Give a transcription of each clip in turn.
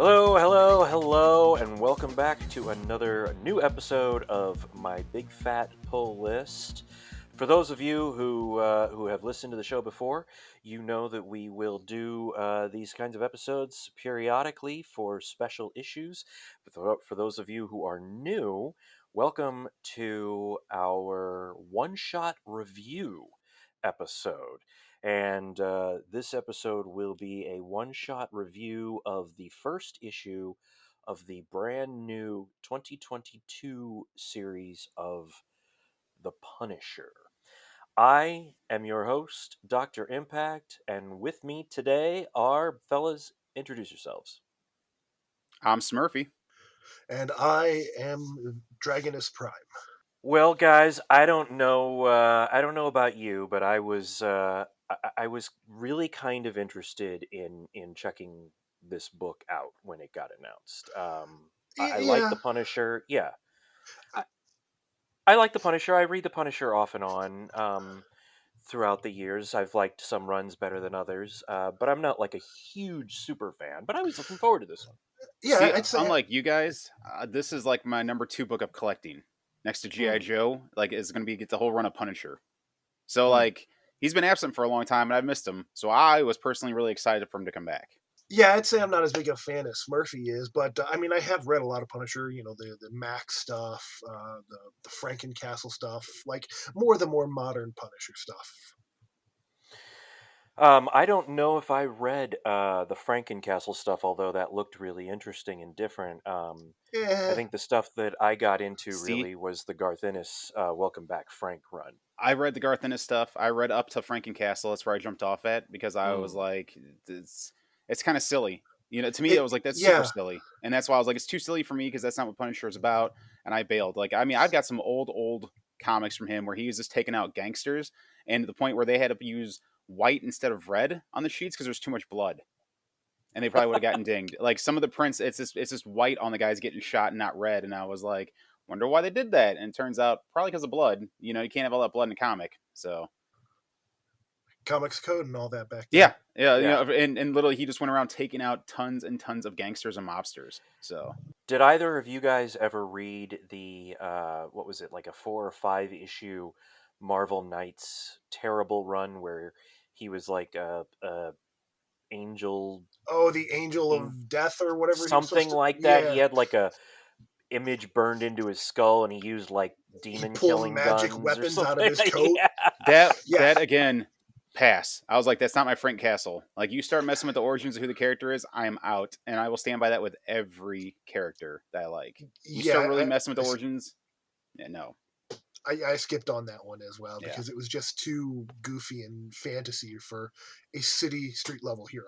Hello, hello, hello, and welcome back to another new episode of my Big Fat Pull List. For those of you who have listened to the show before, you know that we will do these kinds of episodes periodically for special issues. But for those of you who are new, welcome to our one-shot review episode. And this episode will be a one-shot review of the first issue of the brand new 2022 series of The Punisher. I am your host, Dr. Impact, and with me today are, fellas, introduce yourselves. I'm Smurphy. And I am Dragonus Prime. Well, guys, I don't know. I don't know about you, but I was really kind of interested in checking this book out when it got announced. I like Yeah, the Punisher. Yeah, I like the Punisher. I read the Punisher off and on throughout the years. I've liked some runs better than others, but I'm not like a huge super fan. But I was looking forward to this one. See, yeah. I'd say unlike you guys, this is like my number 2 book of collecting. Next to G.I. Mm, Joe, like is going to be get the whole run of Punisher. So mm. like he's been absent for a long time and I've missed him. So I was personally really excited for him to come back. yeah, I'd say I'm not as big a fan as Smurphy is, but I mean, I have read a lot of Punisher. You know, the Max stuff, the Frankencastle stuff, like the more modern Punisher stuff. I don't know if I read the Frankencastle stuff, although that looked really interesting and different. I Yeah, think the stuff that I got into See, really was the Garth Ennis Welcome Back Frank run. I read the Garth Ennis stuff. I read up to Frankencastle. That's where I jumped off at because I was Mm. like, it's kind of silly. You know, to me, I it, was like, that's super yeah, silly, and that's why I was like, it's too silly for me because that's not what Punisher is about. And I bailed. Like, I mean, I've got some old comics from him where he was just taking out gangsters, and to the point where they had to use white instead of red on the sheets because there's too much blood, and they probably would have gotten dinged. Like some of the prints, it's just white on the guys getting shot and not red, and I was like, wonder why they did that. And it turns out probably because of blood. You know, you can't have all that blood in a comic. So comics code and all that back then. yeah, you Yeah. know, and literally he just went around taking out tons and tons of gangsters and mobsters. So Did either of you guys ever read the what was it, like a 4 or 5 issue Marvel Knights terrible run where he was like a angel, Oh, the Angel in of Death or whatever he was something supposed to. like that? He Yeah, had like a image burned into his skull, and he used like he demon pulled killing magic guns or weapons out of something. his coat. Yeah. Yeah, that again, pass. I was like, that's not my Frank Castle. Like you start messing with the origins of who the character is, I am out, and I will stand by that with every character that I like. You start yeah. really messing with the origins, yeah, no, I skipped on that one as well yeah. because it was just too goofy and fantasy for a city street level hero.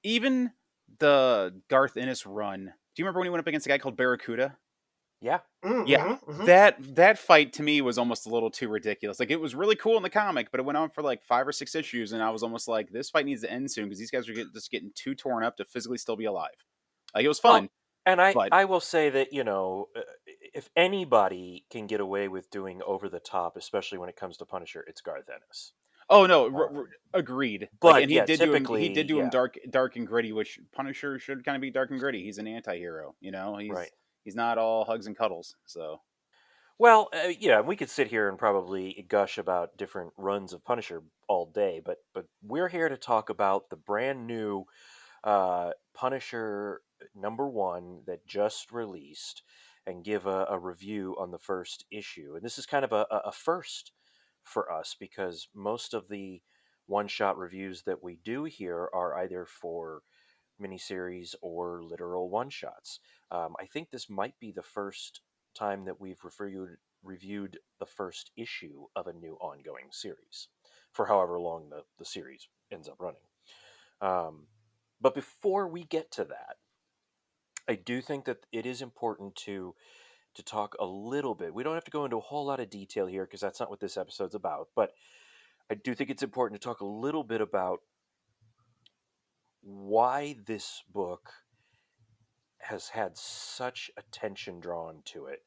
Even the Garth Ennis run. Do you remember when he went up against a guy called Barracuda? Yeah. Yeah, Mm-hmm, mm-hmm. that fight to me was almost a little too ridiculous. Like it was really cool in the comic, but it went on for like 5 or 6 issues, and I was almost like, this fight needs to end soon because these guys are just getting too torn up to physically still be alive. Like it was Well, fun, and I but I will say that, if anybody can get away with doing over the top, especially when it comes to Punisher, it's Garth Ennis. oh no, Um, agreed. Like, but and he yeah, did do him. He typically, did do him yeah, dark and gritty, which Punisher should kind of be dark and gritty. He's an anti-hero, you know. right. He's not all hugs and cuddles. So Well, yeah, we could sit here and probably gush about different runs of Punisher all day, but we're here to talk about the brand new Punisher #1 that just released and give a review on the first issue. And this is kind of a first for us because most of the one shot reviews that we do here are either for miniseries or literal one shots. I think this might be the first time that we've reviewed the first issue of a new ongoing series for however long the series ends up running. Um, but before we get to that, I do think that it is important to talk a little bit. We don't have to go into a whole lot of detail here because that's not what this episode's about. But I do think it's important to talk a little bit about why this book has had such attention drawn to it,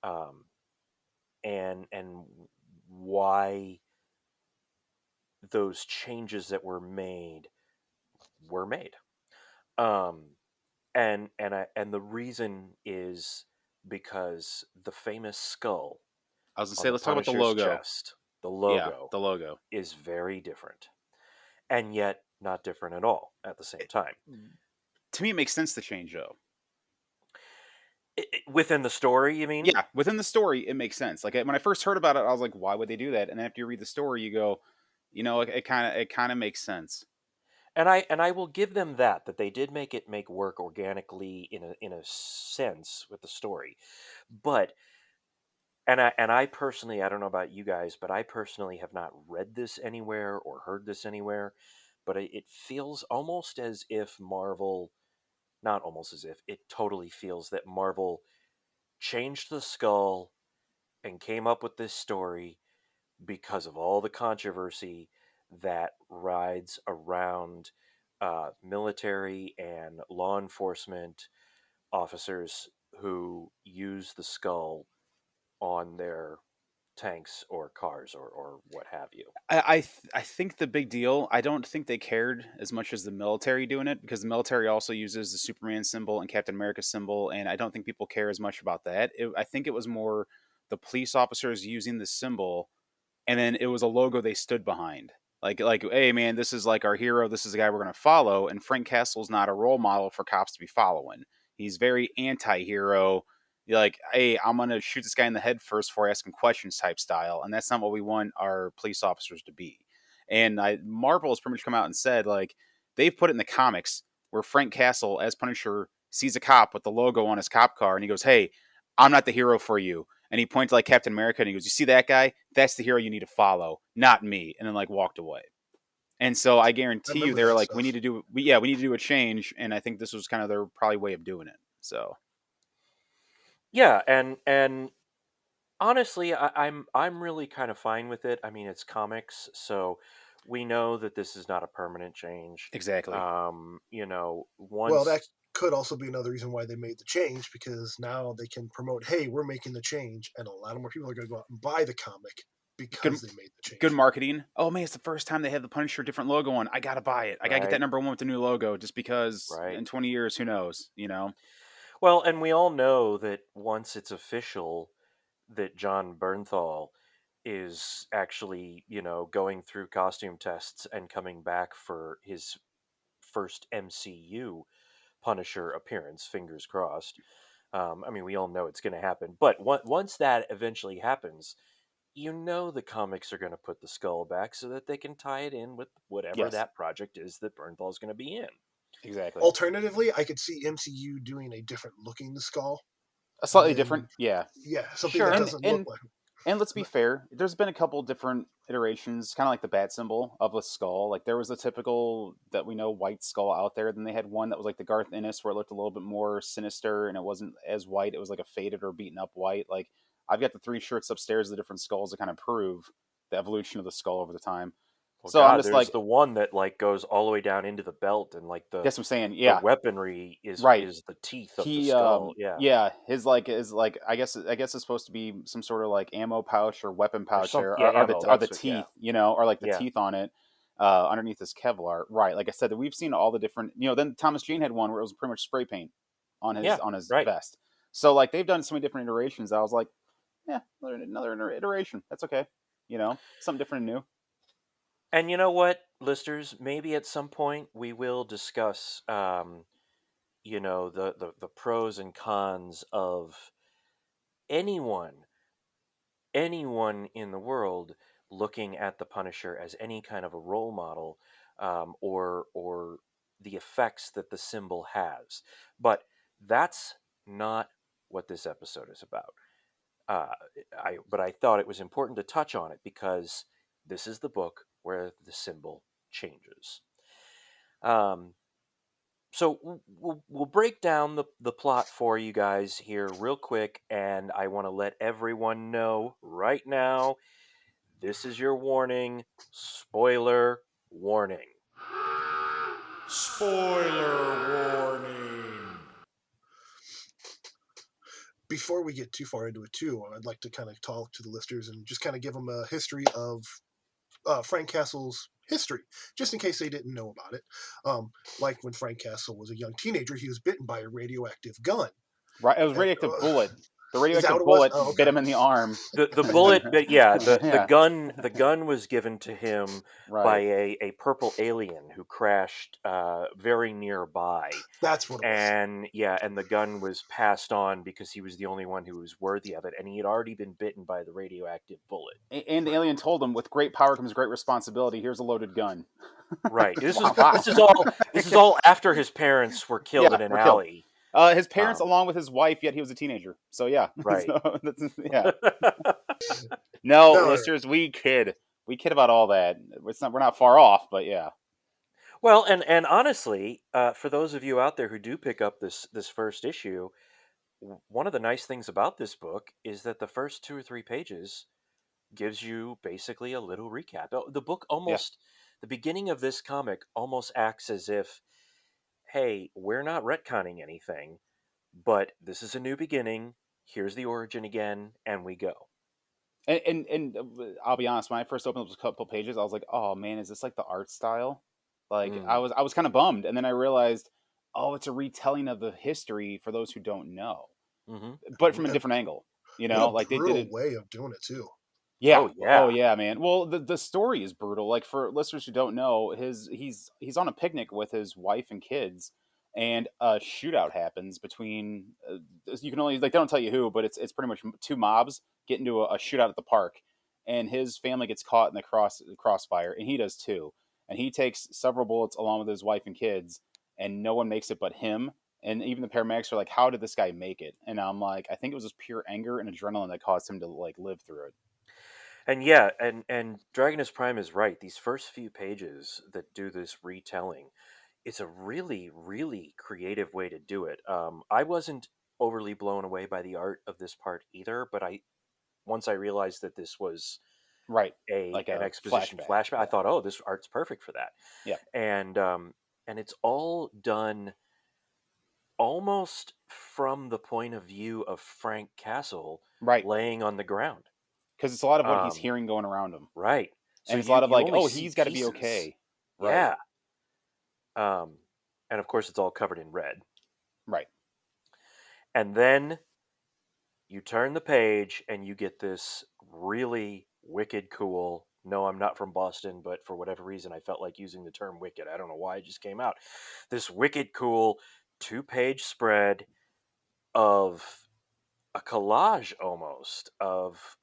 um, and why those changes that were made were made. Um, and the reason is because the famous skull I was gonna on say, the let's talk about the Punisher's logo. chest, the Yeah, logo, the logo. is very different, and yet not different at all at the same time. To me, it makes sense to change though. Within the story, you mean? Yeah, within the story, it makes sense. Like when I first heard about it, I was like, why would they do that? And then after you read the story, you go, it kind of makes sense. And I will give them that they did make it make work organically in a sense with the story. But and I personally, I don't know about you guys, but I personally have not read this anywhere or heard this anywhere. But it feels almost as if Marvel, not almost as if, it totally feels that Marvel changed the skull and came up with this story because of all the controversy that rides around military and law enforcement officers who use the skull on their tanks or cars or what have you. I think the big deal. I don't think they cared as much as the military doing it because the military also uses the Superman symbol and Captain America symbol, and I don't think people care as much about that. I think it was more the police officers using the symbol, and then it was a logo they stood behind. Like, hey man, this is like our hero. This is the guy we're gonna follow. And Frank Castle's not a role model for cops to be following. He's very anti-hero. You're like, hey, I'm gonna shoot this guy in the head first before I ask him questions type style, and that's not what we want our police officers to be. And Marvel has pretty much come out and said like they've put it in the comics where Frank Castle as Punisher sees a cop with the logo on his cop car, and he goes, "Hey, I'm not the hero for you." And he pointed like Captain America, and he goes, "You see that guy? That's the hero you need to follow, not me." And then like walked away. And so I I guarantee you, remember they're that like, "We need stuff. to do, we need to do a change." And I think this was kind of their probably way of doing it. So Yeah, and honestly, I'm really kind of fine with it. I mean, it's comics, so we know that this is not a permanent change. exactly. Well, that Once could also be another reason why they made the change because now they can promote, hey, we're making the change, and a lot more people are going to go out and buy the comic Good, because they made the good change. marketing. Oh man, it's the first time they had the Punisher different logo on. I gotta buy it. I gotta get that right, number one with the new logo, just because right. in 20 years, who knows? You know? Well, and we all know that once it's official that John Bernthal is actually, going through costume tests and coming back for his first MCU Punisher appearance, fingers crossed. I mean, we all know it's going to happen, but once that eventually happens, the comics are going to put the skull back so that they can tie it in with whatever Yes, that project is that Bernthal's going to be in. exactly. Alternatively, I could see MCU doing a different looking the skull A slightly different, than, yeah. yeah, something that Sure. And doesn't look and like. And let's be fair, there's been a couple different iterations, kind of like the bat symbol of a skull. Like there was a typical that we know white skull out there. Then they had one that was like the Garth Ennis, where it looked a little bit more sinister and it wasn't as white. It was like a faded or beaten up white. Like I've got the three shirts upstairs, the different skulls to kind of prove the evolution of the skull over the time. Well, So I'm God, just there's like, the one that like goes all the way down into the belt, and like the that's what I'm saying. the Yeah, weaponry is right. is the teeth of the He skull. Yeah, yeah, his like is like I guess it's supposed to be some sort of like ammo pouch or weapon or pouch some there, yeah are ammo. are the That's what. Yeah, teeth, or like the yeah, teeth on it underneath this Kevlar. Right. Like I said, that we've seen all the different, then Thomas Jane had one where it was pretty much spray paint on his yeah. on his Right. vest. So like they've done so many different iterations. I was like, yeah, another iteration. That's okay. Something different and new. And you know what, listeners? Maybe at some point we will discuss, the pros and cons of anyone, anyone in the world looking at the Punisher as any kind of a role model, or the effects that the symbol has. But that's not what this episode is about. Uh, but I thought it was important to touch on it because this is the book where the symbol changes. Um, so we'll break down the plot for you guys here real quick, and I want to let everyone know right now, this is your warning. Spoiler warning. Spoiler warning. Before we get too far into it, too, I'd like to kind of talk to the listeners and just kind of give them a history of Frank Castle's history, just in case they didn't know about it. Like when Frank Castle was a young teenager, he was bitten by a radioactive gun. Right, it was And, radioactive bullet. The is that what radioactive it was? bullet Oh, bit okay. him in the arm, The and then bullet, but yeah, yeah, the gun was given to him by right. a purple alien who crashed very nearby, That's what it was. and yeah, and the gun was passed on because he was the only one who was worthy of it, and he had already been bitten by the radioactive bullet. And the alien told him, "With great power comes great responsibility. Here's a loaded gun." Right. Wow. This is all after his parents were killed Yeah, in an we're killed. alley. His parents, Um, along with his wife, yet he was a teenager. So yeah, right. yeah. No, No, listeners, we kid about all that. We're not far off, but yeah, Well, and honestly, for those of you out there who do pick up this first issue, one of the nice things about this book is that the first 2 or 3 pages gives you basically a little recap. The book yeah. almost, the beginning of this comic almost acts as if, hey, we're not retconning anything, but this is a new beginning. Here's the origin again, and we go. And I'll be honest, when I first opened up those couple pages, I was like, "Oh man, is this like the art style?" Like Mm, I was kind of bummed, and then I realized, oh, it's a retelling of the history for those who don't know, hmm but from a and different angle. You what a know, like they did brutal it. way of doing it too. Yeah. Oh Oh yeah. yeah, man. Well, the story is brutal. Like for listeners who don't know, he's on a picnic with his wife and kids, and a shootout happens between. You can only like they don't tell you who, but it's pretty much two mobs get into a shootout at the park, and his family gets caught in the crossfire, and he does too. And he takes several bullets along with his wife and kids, and no one makes it but him. And even the paramedics are like, "How did this guy make it?" And I'm like, I think it was just pure anger and adrenaline that caused him to like live through it. And yeah, and Dragonus Prime is right. These first few pages that do this retelling, it's a really creative way to do it. I wasn't overly blown away by the art of this part either, but I once I realized that this was Right. a Like an a exposition flashback. flashback, I Yeah. thought, oh, this art's perfect for that. Yeah. And it's all done almost from the point of view of Frank Castle Right. laying on the ground. Because it's a lot of what he's Um, hearing going around him. right. So And it's a lot of you like, only oh, see he's got to be pieces. okay. Right. Yeah. Um, and of course, it's all covered in red. Right. And then you turn the page and you get this really wicked cool. No, I'm not from Boston, but for whatever reason, I felt like using the term wicked. I don't know why it just came out. This wicked cool 2 page spread of a collage almost of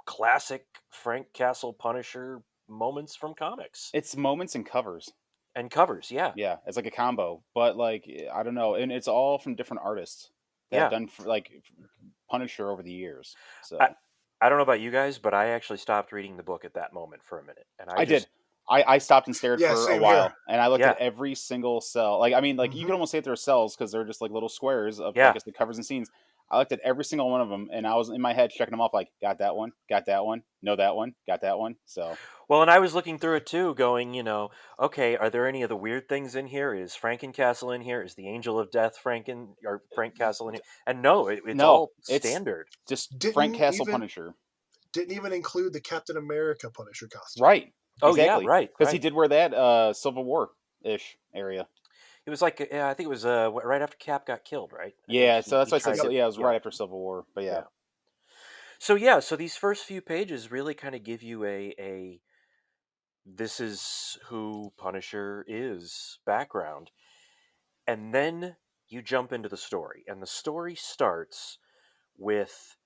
classic Frank Castle Punisher moments from comics It's moments and covers. and covers. Yeah, Yeah. It's like a combo. But like, I don't know. And it's all from different artists that have yeah. done like Punisher over the years. I So I don't know about you guys, but I actually stopped reading the book at that moment for a minute, and I I did. just I stopped and stared Yeah, for a same here. while, and I looked at yeah every single cell. Like, I mean, like you Hmm. could almost say they're cells because they're just like little squares of like yeah. it's the covers and scenes. I looked at every single one of them, and I was in my head checking them off. Like, got that one, know that one, got that one. So Well, and I was looking through it too, going, okay, are there any of the weird things in here? Is Frankencastle in here? Is the Angel of Death Frank Castle in here? And no, it's no, all it's standard. just Frank Didn't Castle even Punisher. didn't even include the Captain America Punisher costume. Right, Oh yeah, exactly. right, Because he right. did wear that Civil War ish area. It was like yeah, I think it was right after Cap got killed, right? I think Yeah, so that's he why I said tried so. Yep. to Yeah, it was yeah right after Civil War. But yeah, yeah. So yeah, so these first few pages really kind of give you a this is who Punisher is background. And then you jump into the story. And the story starts with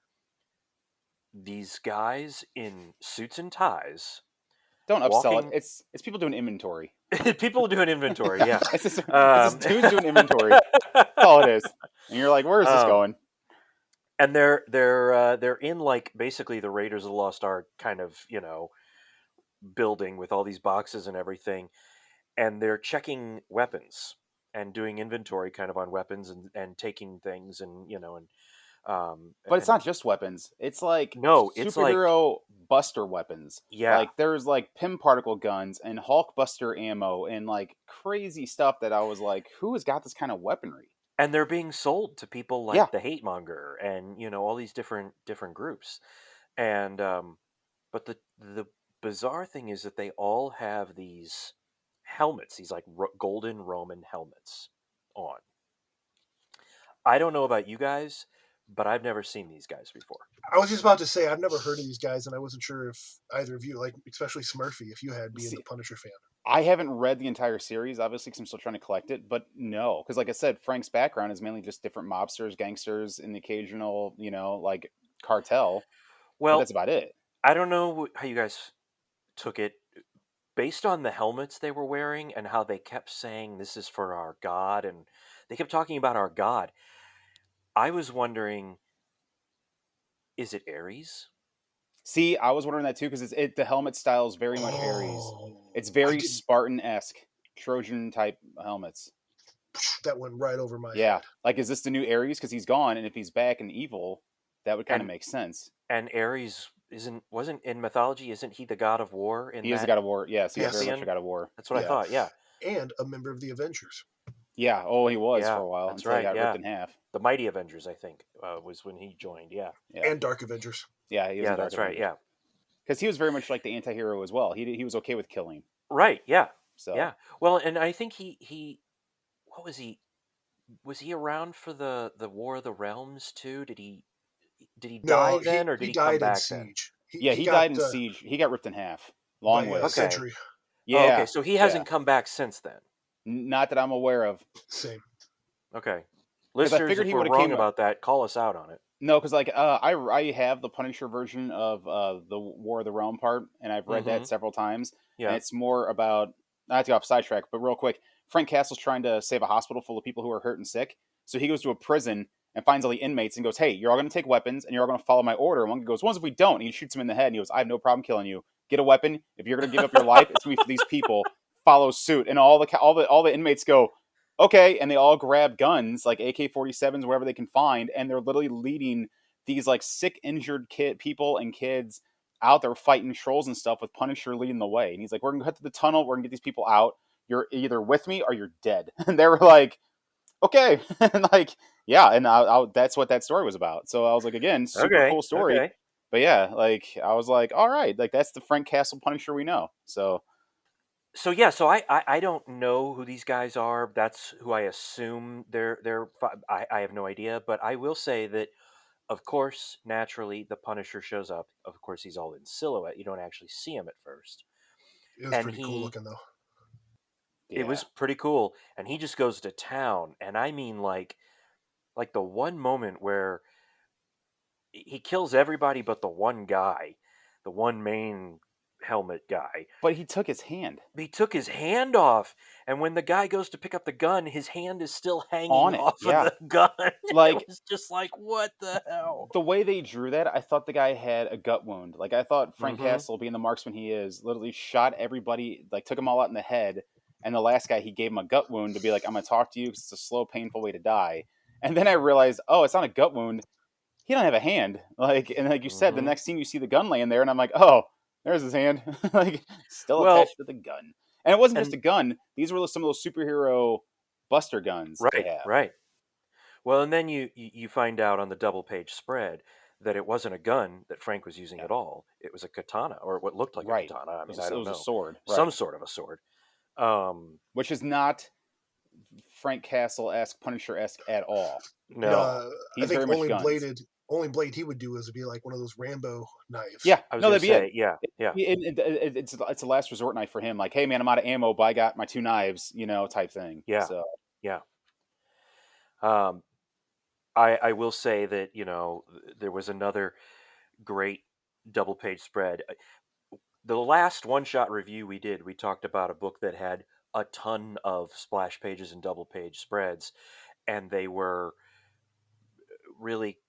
these guys in suits and ties don't upsell it. walking. It's people doing inventory. People doing inventory, yeah. It's just Um, dudes doing inventory. That's all it is. And you're like, where is this um, going? and they're in like basically the Raiders of the Lost Ark kind of building with all these boxes and everything, and they're checking weapons and doing inventory kind of on weapons and taking things um But it's and not just weapons. It's like no, it's like superhero buster weapons. yeah, Like there's like Pym particle guns and Hulk buster ammo and like crazy stuff that I was like, who has got this kind of weaponry? and they're being sold to people Yeah, like the hate monger and all these different groups, and but the bizarre thing is that they all have these helmets, these like golden Roman helmets on. I don't know about you guys, but I've never seen these guys before. I was just about to say I've never heard of these guys, and I wasn't sure if either of you, like especially Smurphy, if you had, being See, the Punisher fan. I haven't read the entire series, obviously, because I'm still trying to collect it. But no, because like I said, Frank's background is mainly just different mobsters, gangsters, and the occasional, like cartel. But Well, that's about it. I don't know how you guys took it based on the helmets they were wearing and how they kept saying this is for our god, and they kept talking about our god. I was wondering, is it Ares? See, I was wondering that too because the helmet style is very much Ares. Oh, It's I very didn't. Spartan-esque, Trojan type helmets. That went right over my Yeah, head. like is this the new Ares? Because he's gone, and if he's back and evil, that would kind of And make sense. Ares wasn't in mythology, isn't he the god of war in He is a that god of war. Yes, he is very Yes, much a pantheon? god of war. That's what I Yeah, thought. Yeah. and a member of the Avengers. yeah. Oh, he was for Yeah, a while that's until he right. got ripped Yeah. in half. The Mighty Avengers, I think, was when he joined. Yeah. Yeah, And Dark Avengers. yeah. He was Yeah, in Dark that's right. Avengers Yeah. because he was very much like the anti-hero as well. He was okay with killing. Right. Yeah. So Yeah. Well, and I think he what was he? Was he around for the War of the Realms too? Did he die No, then, or he did he come died in back then? Siege. He yeah, he he got died in Siege. He got ripped in half. by Long ways. Okay. Sentry. Oh, okay. Yeah, So he yeah. hasn't come back since then. Not that I'm aware of. Same. Okay. Because I Listeners, figured if he we're would have wrong came. about that, call us out on it. No, because like I have the Punisher version of the War of the Realm part, and I've read Mm-hmm. that several times, and Yeah. it's more about not to go off sidetrack, but real quick, Frank Castle's trying to save a hospital full of people who are hurt and sick, so he goes to a prison and finds all the inmates and goes, "Hey, you're all going to take weapons and you're all going to follow my order." And one guy goes, "What if we don't?" And he shoots him in the head, and he goes, "I have no problem killing you. Get a weapon. If you're going to give up your life, it's going to be for these people." Follow suit, and all the inmates go, okay, and they all grab guns like AK-47s wherever they can find, and they're literally leading these like sick, injured people and kids out there fighting trolls and stuff with Punisher leading the way. And he's like, "We're gonna cut to the tunnel. We're gonna get these people out. You're either with me or you're dead." And they were like, "Okay," and like, yeah, and that's what that story was about. So I was like, again, super Okay. cool story. Okay. But yeah, like I was like, all right, like that's the Frank Castle Punisher we know. So So yeah, so I don't know who these guys are. That's who I assume I have no idea, but I will say that of course, naturally, the Punisher shows up. Of course, he's all in silhouette. You don't actually see him at first, It was and pretty cool looking though. it yeah, was pretty cool. And he just goes to town, and I mean, like the one moment where he kills everybody but the one guy, the one main helmet guy. but he took his hand He took his hand off, and when the guy goes to pick up the gun, his hand is still hanging on it. off of Yeah, the gun. It like was just like, what the hell? the way they drew that, I thought the guy had a gut wound. Like I thought Frank Mm-hmm. Castle, being the marksman he is, literally shot everybody, like took them all out in the head. And the last guy, he gave him a gut wound to be like, "I'm gonna talk to you because it's a slow, painful way to die." And then I realized, oh, it's not a gut wound. He don't have a hand. Like, and like you said, the Mm-hmm. next scene you see the gun laying there, and I'm like, oh, there's his hand, like still Well, attached to the gun. And it wasn't just and a gun; these were some of those superhero buster guns they right, have. right. Well, and then you find out on the double page spread that it wasn't a gun that Frank was using Yeah, at all. It was a katana, or what looked like a right. katana. I It mean, was I a, it don't was a know, sword, some right? sort of a sword. Um, Which is not Frank Castle esque, Punisher esque at all. no, I He's think very much guns. only blade he would do is be like one of those Rambo knives. Yeah, I was no, gonna that'd be it. say, yeah, yeah, It's a last resort knife for him. Like, hey man, I'm out of ammo, but I got my two knives, type thing. yeah, So yeah. Um, I will say that there was another great double page spread. The last one shot review we did, we talked about a book that had a ton of splash pages and double page spreads, and they were really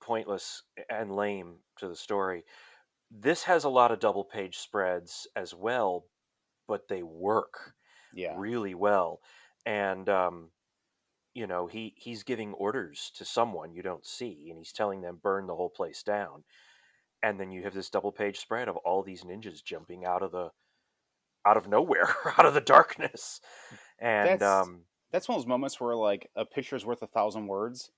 pointless and lame to the story. This has a lot of double page spreads as well, but they work yeah, really well. And he's giving orders to someone you don't see, and he's telling them burn the whole place down. And then you have this double page spread of all these ninjas jumping out of nowhere, out of the darkness. And that's that's one of those moments where like a picture's worth 1,000 words.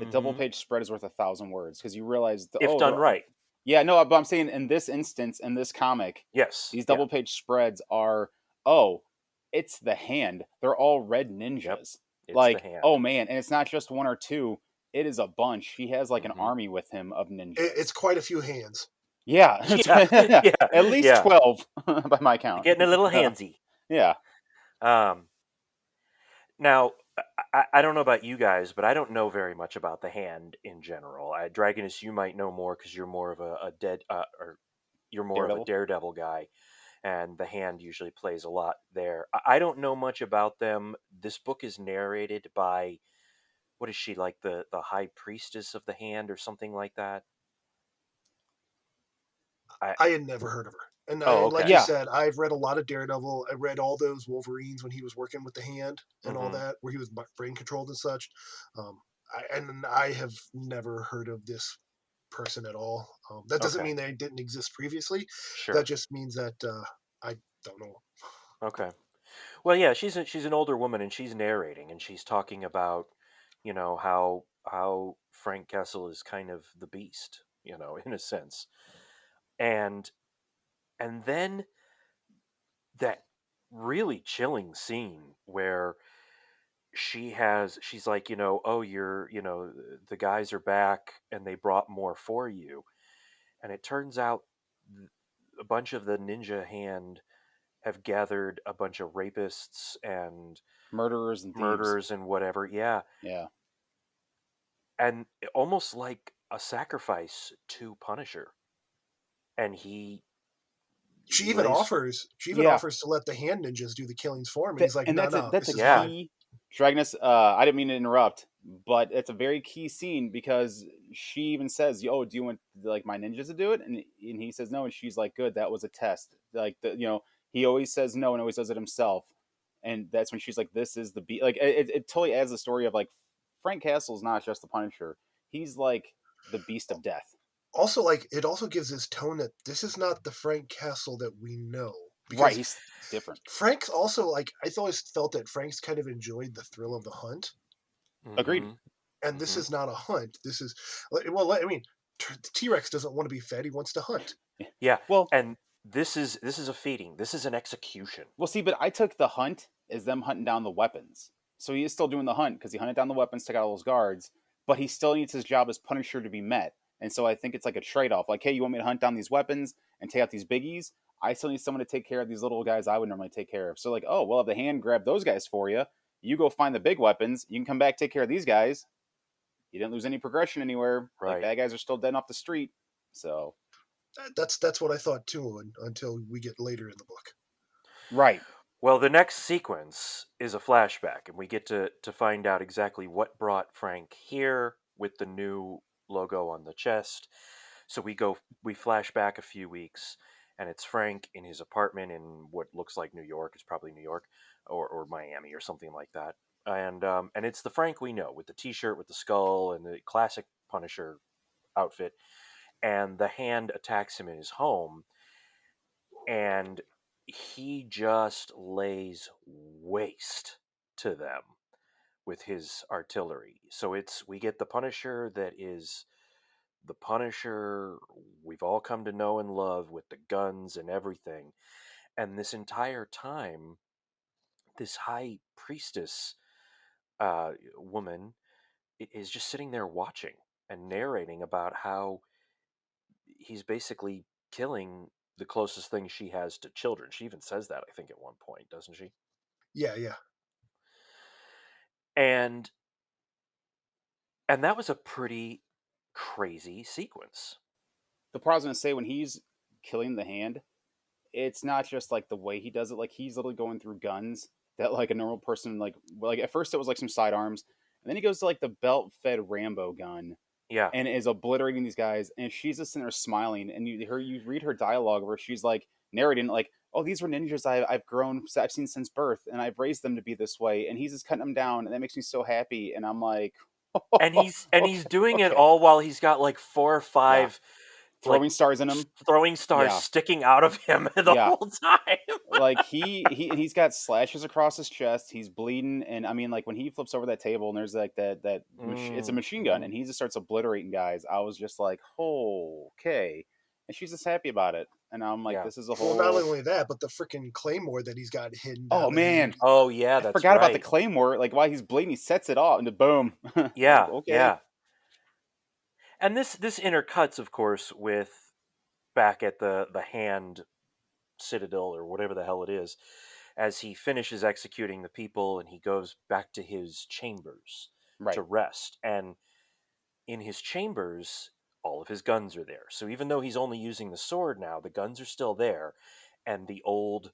A double mhm, page spread is worth 1,000 words because you realize, if oh, they're done right. Yeah, no, but I'm saying in this instance, in this comic, Yes. these Yeah. double page spreads are, oh, it's the Hand. They're all red Yep. ninjas. It's the Like, Hand. oh man, and it's not just one or two. It is a bunch. He has like an Mhm. army with him of It's ninjas. quite a few hands. Yeah, Yeah. Yeah. at least Yeah. 12 by my count. Getting a little Yeah. handsy. Yeah. Um, Now, I don't know about you guys, but I don't know very much about the Hand in general. Dragonus, you might know more because you're more of a dead, or you're more of a Daredevil. Daredevil guy, and the Hand usually plays a lot there. I don't know much about them. This book is narrated by, what is she, like the High Priestess of the Hand or something like that? I I had never heard of her. Oh, And like okay. you Yeah. said, I've read a lot of Daredevil. I read all those Wolverines when he was working with the Hand and all Hmm. that, where he was brain controlled and such. Um, and I have never heard of this person at all. That doesn't Okay. mean they didn't exist previously. That Sure. just means that I don't know. Okay. Well, yeah, she's an older woman and she's narrating and she's talking about, how Frank Kessel is kind of the beast, in a sense. And and then that really chilling scene where she's like, oh, the guys are back and they brought more for you. And it turns out a bunch of the ninja Hand have gathered a bunch of rapists and Murderers and thieves. murderers and whatever. Yeah. Yeah. And almost like a sacrifice to Punisher. And he lays, She even Yeah. offers to let the Hand Ninjas do the killings for him, and he's like, And no, that's no, that's this a is mine. yeah, key. Dragonus, I didn't mean to interrupt, but it's a very key scene because she even says, "Oh, do you want like my ninjas to do it?" And he says no, and she's like, "Good, that was a test." Like he always says no and always does it himself, and that's when she's like, "This is the beat." Like it totally adds the story of like Frank Castle's not just the Punisher; he's like the Beast of Death. Also, like it also gives this tone that this is not the Frank Castle that we know, Right, because he's different. Frank's also like I've always felt that Frank's kind of enjoyed the thrill of the hunt, Agreed. mm-hmm, and this mm-hmm. is not a hunt. This is well, I mean, T Rex doesn't want to be fed; he wants to hunt. Yeah. Well, And this is a feeding. This is an execution. Well, see, but I took the hunt as them hunting down the weapons. So he is still doing the hunt because he hunted down the weapons, took out all those guards, but he still needs his job as Punisher to be met. And so I think it's like a trade off. Like, hey, you want me to hunt down these weapons and take out these biggies? I still need someone to take care of these little guys I would normally take care of. So, like, oh, well, if the Hand grab those guys for you, you go find the big weapons. You can come back, take care of these guys. You didn't lose any progression anywhere. Like, Right. bad guys are still dead off the street. So, That's what I thought too, until we get later in the book. right. Well, the next sequence is a flashback, and we get to find out exactly what brought Frank here with the new logo on the chest. So we flash back a few weeks, and it's Frank in his apartment in what looks like New York. It's probably New York or Miami or something like that. And it's the Frank we know with the T-shirt with the skull and the classic Punisher outfit. And the Hand attacks him in his home, and he just lays waste to them with his artillery. So we get the Punisher that is the Punisher we've all come to know and love with the guns and everything. And this entire time, this high priestess woman is just sitting there watching and narrating about how he's basically killing the closest thing she has to children. She even says that, I think, at one point, doesn't she? Yeah, yeah. And and that was a pretty crazy sequence. The part I was going to say, when he's killing the Hand, it's not just like the way he does it. Like he's literally going through guns that like a normal person like at first it was like some sidearms, and then he goes to like the belt fed Rambo gun Yeah. and is obliterating these guys. And she's just sitting there smiling, and you read her dialogue where she's like narrating like, "Oh, these were ninjas I've seen since birth, and I've raised them to be this way." And he's just cutting them down, and that makes me so happy. And I'm like, And he's doing it okay, all while he's got like four or yeah, five like throwing stars in them, throwing stars yeah, sticking out of him the yeah. whole time. Like he's got slashes across his chest. He's bleeding, and I mean, like when he flips over that table and there's like it's a machine gun, Mm-hmm. and he just starts obliterating guys. I was just like, oh, okay. and she's just happy about it. And I'm like, Yeah. this is a Well, not whole. only that, but the freaking claymore that he's got hidden Oh down the man, hand. Oh yeah, I that's forgot about the right. claymore. Like while he's bleeding, he sets it off, and boom. Like Yeah, okay, yeah. And this intercuts, of course, with back at the hand citadel or whatever the hell it is, as he finishes executing the people and he goes back to his chambers to right. rest. And in his chambers, all of his guns are there. So even though he's only using the sword now, the guns are still there, and the old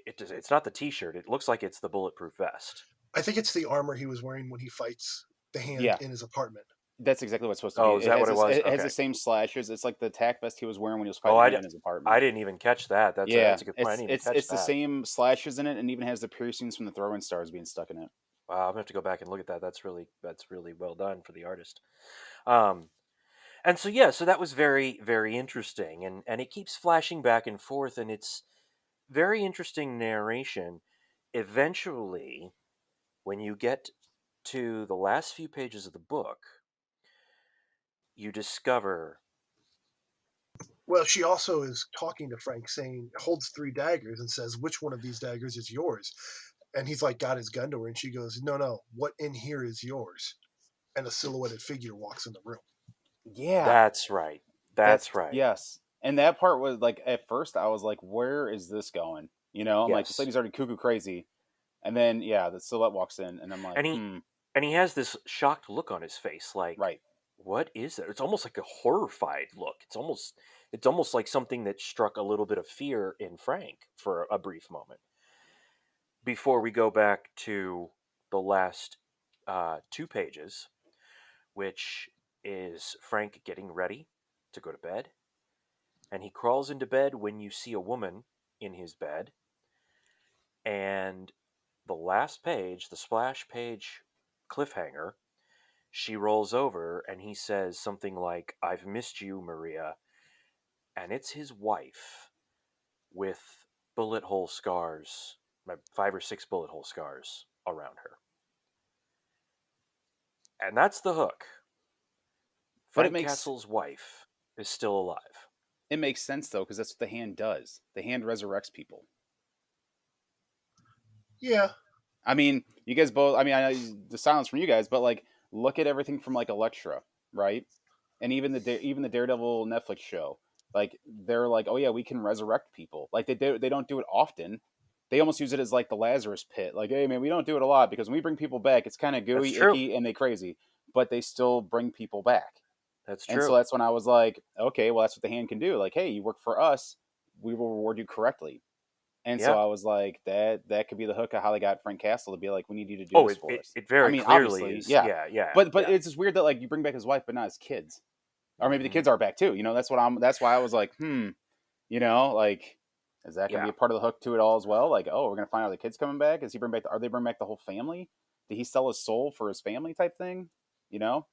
it's not the T-shirt. It looks like it's the bulletproof vest. I think it's the armor he was wearing when he fights the hand Yeah, in his apartment. that's exactly what it's supposed to be. Oh, is that what it was? It has the Okay. same slashes. It's like the tack vest he was wearing when he was Oh, fighting the hand in his I apartment. didn't even catch that. Yeah, That's a good point. I didn't even catch it's the that. same slashes in it, and even has the piercings from the throwing stars being stuck in it. Wow, I'm gonna have to go back and look at that. That's really well done for the artist. Um, and so yeah, so that was very very interesting, and it keeps flashing back and forth, and it's very interesting narration. Eventually, when you get to the last few pages of the book, you discover. Well, she also is talking to Frank, saying, holds 3 daggers and says, which one of these daggers is yours? And he's like, got his gun to her, and she goes, no, no, what in here is yours? And a silhouetted figure walks in the room. Yeah, That's right. That's right. yes. And that part was like at first I was like, where is this going? You know, I'm like, this Yes, lady's already cuckoo crazy. And then yeah, the silhouette walks in, and I'm like, and he has this shocked look on his face, like, right. what is that? It's almost like a horrified look. It's almost like something that struck a little bit of fear in Frank for a brief moment before we go back to the last 2 pages, which is Frank getting ready to go to bed, and he crawls into bed when you see a woman in his bed, and the last page, the splash page cliffhanger, she rolls over and he says something like, I've missed you, Maria. And it's his wife with bullet hole scars, 5 or 6 bullet hole scars around her. And that's the hook. But it Frank makes Castle's wife is still alive. it makes sense though, because that's what the hand does. The hand resurrects people. Yeah. I mean, you guys both. I mean, I know the silence from you guys, but like, look at everything from like Elektra, right? And even the Daredevil Netflix show, like they're like, oh yeah, we can resurrect people. Like they don't do it often. They almost use it as like the Lazarus pit. Like, hey man, we don't do it a lot because when we bring people back, it's kind of That's gooey, true. icky, and they crazy, but they still bring people back. That's And so true. that's when I was like, okay, well that's what the hand can do. Like, hey, you work for us, we will reward you correctly. And so Yeah. I was like, that could be the hook of how they got Frank Castle to be like, we need you to do Oh, this it, for it, us. it I very mean, clearly obviously, is. yeah, Yeah, yeah, but yeah. it's just weird that like you bring back his wife, but not his kids, or maybe the Hmm. kids are back too. You know, that's why I was like, you know, like, is that gonna be Yeah. a part of the hook to it all as well? Like, oh, we're gonna find out the kids coming back. Is he bring back? Are they bring back the whole family? Did he sell his soul for his family type thing? You know,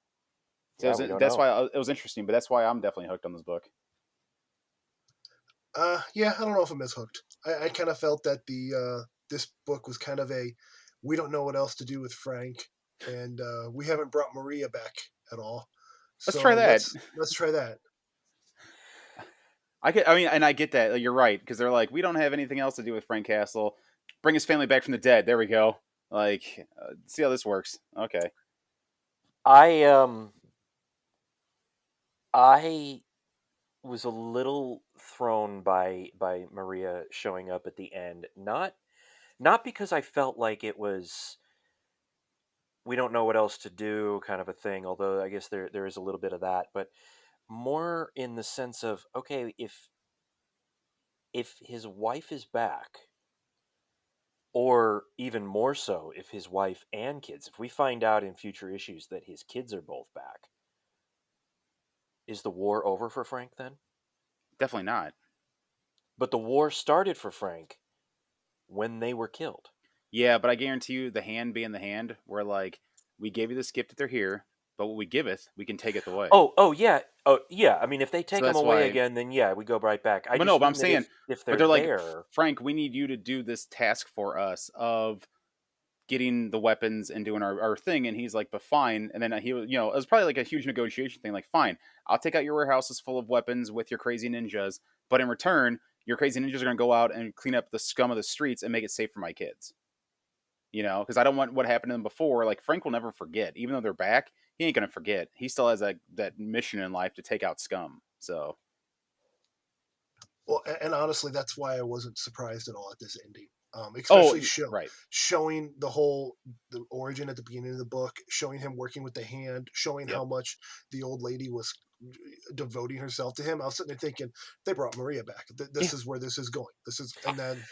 so Yeah, we don't that's know. why it was interesting. But that's why I'm definitely hooked on this book. Yeah, I don't know if I'm hooked. I kind of felt that this book was kind of we don't know what else to do with Frank, and we haven't brought Maria back at all. Let's So try that. let's try that. I mean, and I get that. Like, you're right, because they're like, we don't have anything else to do with Frank Castle. Bring his family back from the dead. There we go. Like, see how this works. Okay. I I was a little thrown by Maria showing up at the end. Not because I felt like it was we don't know what else to do kind of a thing, although I guess there is a little bit of that, but more in the sense of, okay, if his wife is back, or even more so if his wife and kids, if we find out in future issues that his kids are both back, is the war over for Frank then? Definitely not. But the war started for Frank when they were killed. Yeah, but I guarantee you, the hand being the hand, we're like, we gave you this gift that they're here, but what we giveth, we can take it away. Oh yeah. Oh yeah. I mean, if they So take him that's away why. again, then yeah, we go right back. I But no, just but I'm mean that saying, if but they're they're like, there, Frank, we need you to do this task for us of getting the weapons and doing our thing, and he's like, but fine. And then he was, it was probably like a huge negotiation thing, like, fine, I'll take out your warehouses full of weapons with your crazy ninjas, but in return, your crazy ninjas are going to go out and clean up the scum of the streets and make it safe for my kids. Because I don't want what happened to them before. Like, Frank will never forget. Even though they're back, he ain't going to forget. He still has that mission in life to take out scum. So. Well, and honestly, that's why I wasn't surprised at all at this ending. Especially right. showing the origin at the beginning of the book, showing him working with the hand, showing how much the old lady was devoting herself to him. I was sitting there thinking, they brought Maria back. This is where this is going. And then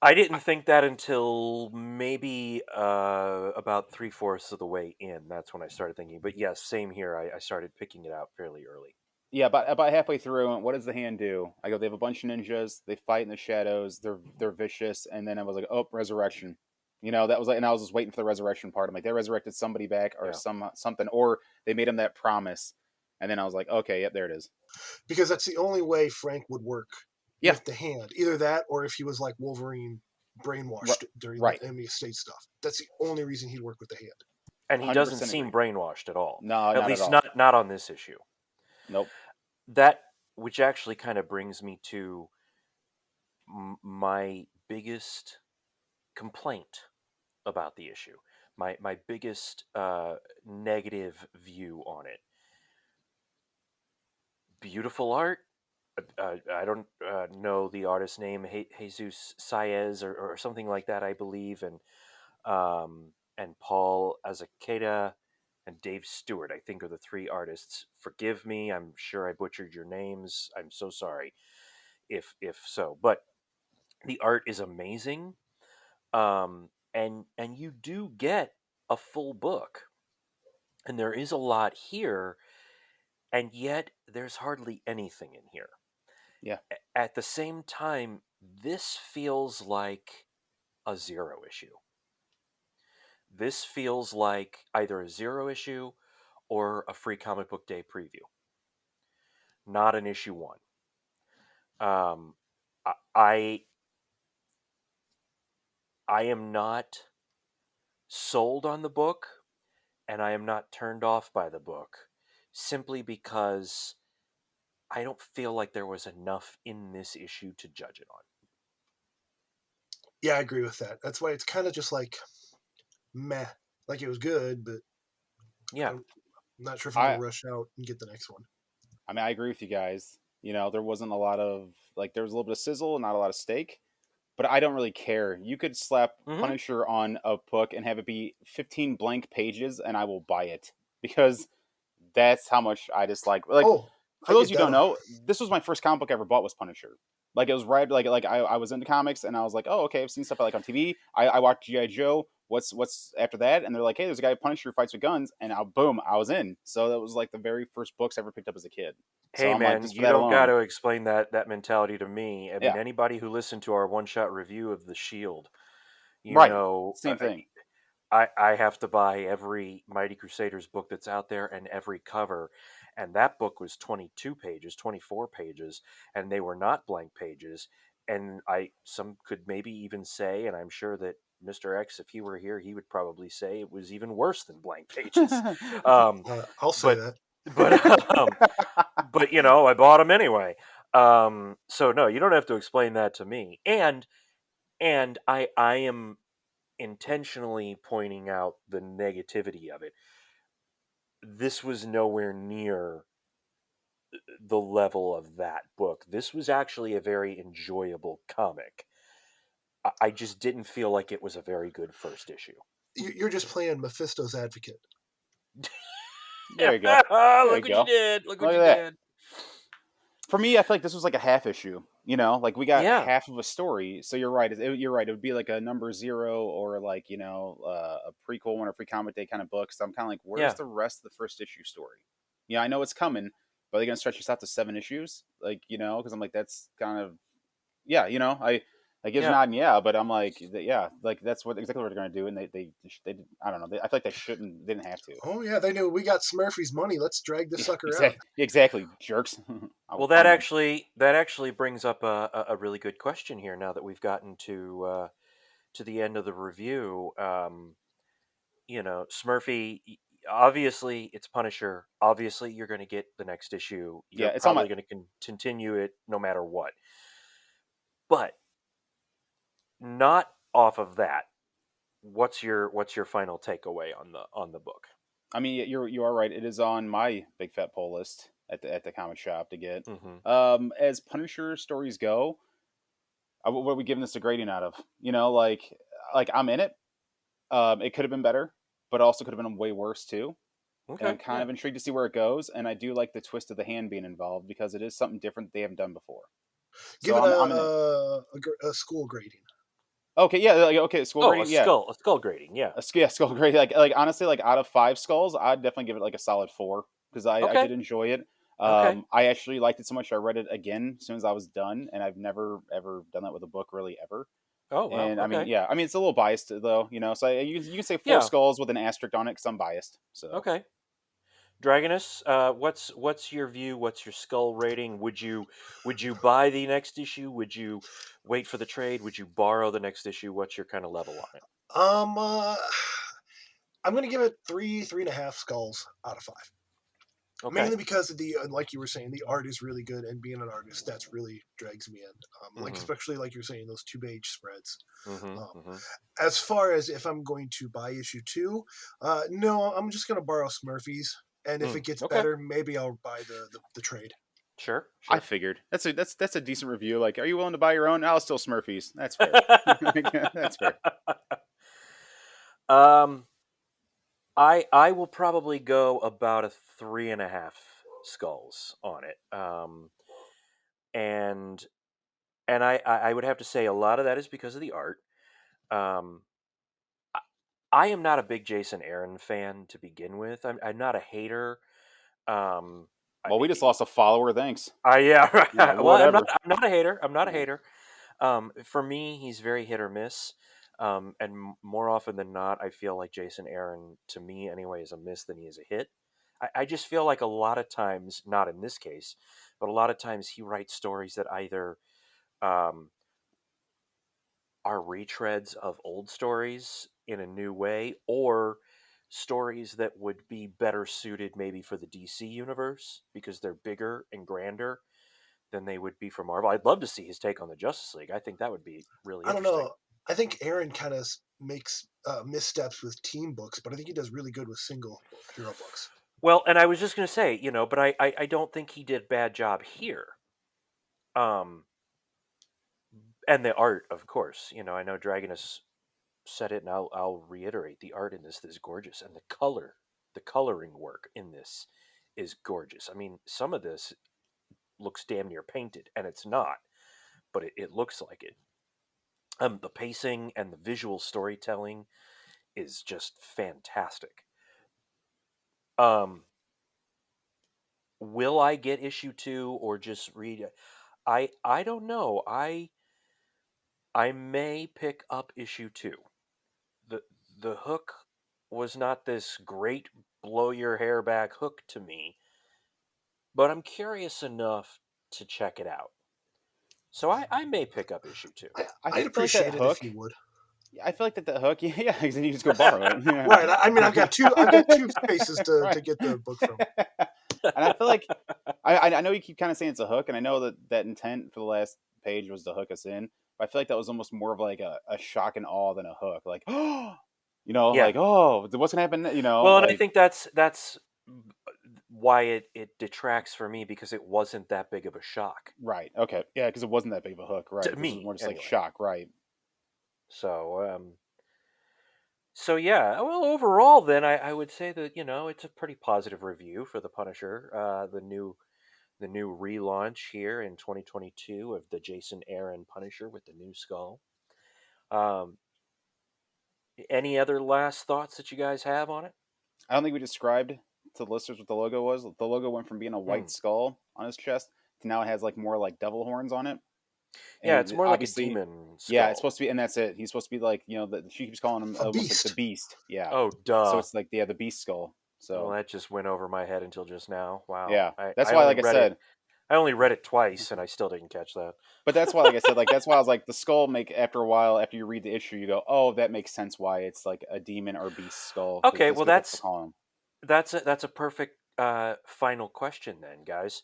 I didn't think that until maybe about 3/4 of the way in. That's when I started thinking. But yes, same here. I started picking it out fairly early. Yeah, about halfway through, what does the hand do? I go, they have a bunch of ninjas. They fight in the shadows. They're vicious. And then I was like, oh, resurrection. That was like, and I was just waiting for the resurrection part. I'm like, they resurrected somebody back or something, or they made him that promise. And then I was like, okay, yep, there it is. Because that's the only way Frank would work with the hand. Either that, or if he was like Wolverine, brainwashed during the enemy estate stuff. That's the only reason he'd work with the hand. And he doesn't seem brainwashed at all. No, at least not on this issue. Nope. That, which actually kind of brings me to my biggest complaint about the issue, my biggest negative view on it. Beautiful art. I don't know the artist's name, Jesus Saez or something like that, I believe, and Paul Azaceta and Dave Stewart, I think, are the three artists. Forgive me, I'm sure I butchered your names. I'm so sorry if so. But the art is amazing, and you do get a full book, and there is a lot here, and yet there's hardly anything in here. Yeah. At the same time, this feels like a zero issue. This feels like either a zero issue or a free comic book day preview, not an issue one. I am not sold on the book, and I am not turned off by the book, simply because I don't feel like there was enough in this issue to judge it on. Yeah, I agree with that. That's why it's kind of just like meh. Like, it was good, but yeah, I'm not sure if I'm going to rush out and get the next one. I mean, I agree with you guys. There wasn't a lot of, there was a little bit of sizzle and not a lot of steak, but I don't really care. You could slap Punisher on a book and have it be 15 blank pages, and I will buy it, because that's how much I dislike. For those of you who don't know, this was my first comic book I ever bought was Punisher. It was right, I was into comics, and I was like, oh, okay, I've seen stuff on TV. I watched G.I. Joe. What's after that? And they're like, hey, there's a guy Punisher who fights with guns, and boom, I was in. So that was like the very first books I ever picked up as a kid. Hey, so man, you don't got to explain that mentality to me. I mean, anybody who listened to our one-shot review of The Shield, same thing. I have to buy every Mighty Crusaders book that's out there and every cover. And that book was 22 pages, 24 pages, and they were not blank pages. And some could maybe even say, and I'm sure that Mr. X, if he were here, he would probably say it was even worse than blank pages. I'll say that. But I bought them anyway. So no, you don't have to explain that to me. And I am intentionally pointing out the negativity of it. This was nowhere near the level of that book. This was actually a very enjoyable comic. I just didn't feel like it was a very good first issue. You're just playing Mephisto's advocate. There you go. Look what you did. Look what you did. For me, I feel like this was like a half issue. We got half of a story. So you're right. You're right. It would be like a number 0 or a prequel one or free comic day kind of book. So I'm kind of like, where's the rest of the first issue story? I know it's coming, but are they going to stretch this out to 7 issues? Because I'm like, that's kind of, I give nod and but I'm like, that's exactly what they're going to do, and they I don't know. I feel like they didn't have to. Oh yeah, they knew we got Smurphy's money. Let's drag this sucker out. Exactly, jerks. Well, that actually brings up a really good question here. Now that we've gotten to to the end of the review, Smurfy. Obviously, it's Punisher. Obviously, you're going to get the next issue. Yeah, You're it's on my. probably going to continue it no matter what. But not off of that. What's your final takeaway on the book? I mean, you are right. It is on my big fat pull list at the comic shop to get. Mm-hmm. As Punisher stories go, what are we giving this a grading out of? Like I'm in it. It could have been better, but also could have been way worse too. And Okay, I'm kind yeah. of intrigued to see where it goes. And I do like the twist of the hand being involved because it is something different they haven't done before. Give So it I'm in it. a school grading. Okay, yeah, okay, school Oh, grading, yeah, a skull grading, yeah. skull grading. Like honestly, like out of 5 skulls, I'd definitely give it like a solid 4 because I Okay, did enjoy it. okay, I actually liked it so much I read it again as soon as I was done, and I've never ever done that with a book really ever. oh wow, And I mean, okay, yeah, I mean it's a little biased though, So you can say 4 yeah, skulls with an asterisk on it because I'm biased. So okay. Dragonus, what's your view? What's your skull rating? Would you buy the next issue? Would you wait for the trade? Would you borrow the next issue? What's your kind of level on it? Um, uh, I'm gonna give it 3.5 skulls out of 5. Okay. Mainly because of the like you were saying, the art is really good, and being an artist, that's really drags me in. Like Mm-hmm. especially like you're saying, those 2 page spreads. Mm-hmm. Um, Mm-hmm. as far as if I'm going to buy issue 2, no, I'm just gonna borrow Smurfy's, and if it gets Okay. better, maybe I'll buy the trade. Sure. I Sure. figured that's a decent review. Like, are you willing to buy your own? I'll still Smurfy's. That's fair. That's fair. um, I will probably go about a 3.5 skulls on it. And I would have to say a lot of that is because of the art. Um, I, I am not a big Jason Aaron fan to begin with. I'm not a hater. Um, I, Well, we just lost a follower. Thanks. yeah. Yeah, Well, I'm not. whatever. I'm not a hater. I'm not a Yeah. hater. For me, he's very hit or miss. And more often than not, I feel like Jason Aaron, to me anyway, is a miss than he is a hit. I just feel like a lot of times, not in this case, but a lot of times he writes stories that either um, are retreads of old stories in a new way, or stories that would be better suited maybe for the DC universe because they're bigger and grander than they would be for Marvel. I'd love to see his take on the Justice League. I think that would be really I don't interesting. know. I think Aaron kind of makes missteps with team books, but I think he does really good with single hero books. Well, and I was just going to say, but I don't think he did a bad job here. Um, and the art, of course. I know Dragonus said it, and I'll reiterate: the art in this is gorgeous, and the coloring work in this is gorgeous. I mean, some of this looks damn near painted, and it's not, but it looks like it. The pacing and the visual storytelling is just fantastic. Um, will I get issue 2 or just read it? I don't know. I may pick up issue 2. The the hook was not this great blow your hair back hook to me, but I'm curious enough to check it out. So I may pick up issue 2. I I'd feel like that appreciate it if hook. you would. I feel like that hook. Yeah, because then you just go borrow it. Yeah. Right. I mean, I've got two spaces to Right. get the book from. And I feel like I know you keep kind of saying it's a hook, and I know that intent for the last page was to hook us in. But I feel like that was almost more of like a shock and awe than a hook. Like, Yeah. like, oh, what's gonna happen? Well, and I Like, think that's why it detracts for me because it wasn't that big of a shock right, okay, yeah, because it wasn't that big of a hook, right? to This was me more just like anyway. shock, right? So yeah. Well, overall, then I would say that it's a pretty positive review for the Punisher, the new relaunch here in 2022 of the Jason Aaron Punisher with the new skull. Um, any other last thoughts that you guys have on it? I don't think we described to the listeners what the logo was. The logo went from being a Hmm. white skull on his chest to now it has like more like devil horns on it. Yeah, it's And more like a obviously, demon yeah, it's skull. supposed to be, and that's it. He's supposed to be like, she keeps calling him A almost like the beast. beast. Yeah. Oh, So duh. it's like, the beast skull. Well, So that just went over my head until just now. Wow. yeah, I, that's I why, only like I read it. said, I only read it twice, and I still didn't catch that. But that's why, like I said, like that's why I was like, the skull after a while, after you read the issue, you go, oh, that makes sense why it's like a demon or beast skull. 'cause Okay, that's well what they're calling 'em. that's a perfect final question then, guys.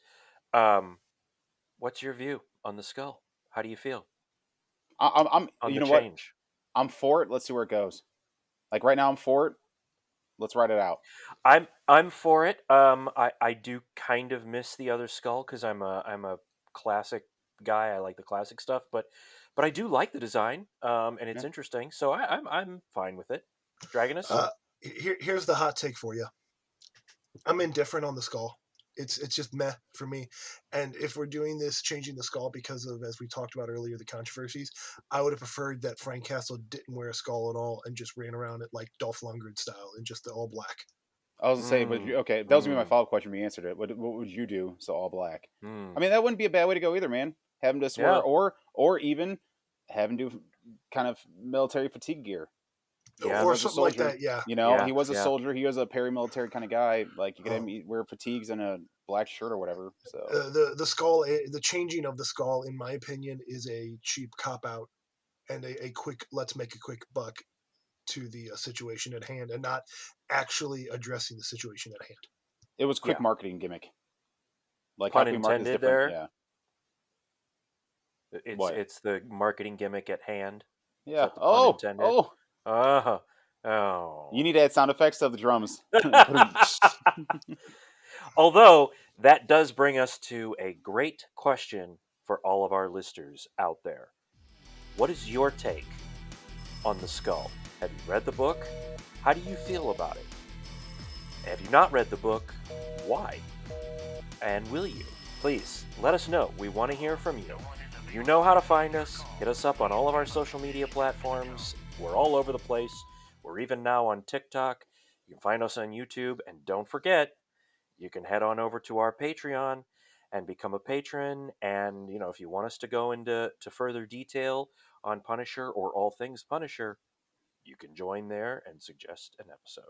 What's your view on the skull? How do you feel I'm on you the know what? change? I'm for it. Let's see where it goes. Like right now, I'm for it. Let's ride it out. I'm for it. I do kind of miss the other skull because I'm a classic guy. I like the classic stuff, but I do like the design. And it's Yeah. interesting, so I'm fine with it. Dragonus. Here's the hot take for you. I'm indifferent on the skull. It's just meh for me. And if we're doing this, changing the skull because of, as we talked about earlier, the controversies, I would have preferred that Frank Castle didn't wear a skull at all and just ran around it like Dolph Lundgren style in just the all black. I was gonna say, but Mm, okay, that was gonna be my mm, follow-up question. We answered it. What would you do? So all black. I mm. mean, that wouldn't be a bad way to go either, man. Have him just wear, Yeah. or even have him do kind of military fatigue gear. Yeah. Or Was a something like soldier. that, yeah. You know, Yeah. he was a Yeah. soldier. He was a paramilitary kind of guy. Like you could have Um, him wear fatigues and a black shirt or whatever. So the skull, the changing of the skull, in my opinion, is a cheap cop out and a quick, let's make a quick buck to the situation at hand, and not actually addressing the situation at hand. it was quick Yeah. marketing gimmick. Like how Pun can we market this intended different? there. Yeah. It's What? it's the marketing gimmick at hand. Is Yeah. that the pun intended? Oh. Oh. You need to add sound effects of the drums. Although that does bring us to a great question for all of our listeners out there. What is your take on the skull? Have you read the book? How do you feel about it? Have you not read the book? Why? And will you? Please let us know. We want to hear from you. You know how to find us. Hit us up on all of our social media platforms. We're all over the place. We're even now on TikTok. You can find us on YouTube. And don't forget, you can head on over to our Patreon and become a patron. And, if you want us to go into further detail on Punisher or all things Punisher, you can join there and suggest an episode.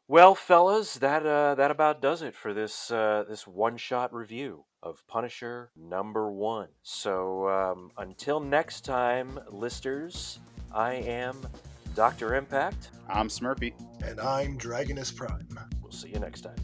Well, fellas, that about does it for this one-shot review of Punisher #1. So until next time, listeners, I am Dr. Impact. I'm Smurphy. And I'm Dragonus Prime. We'll see you next time.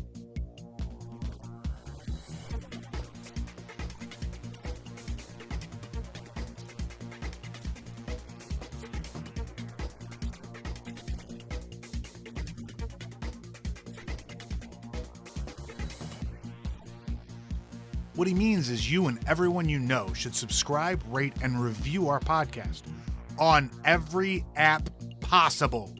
What he means is you and everyone you know should subscribe, rate, and review our podcast on every app possible.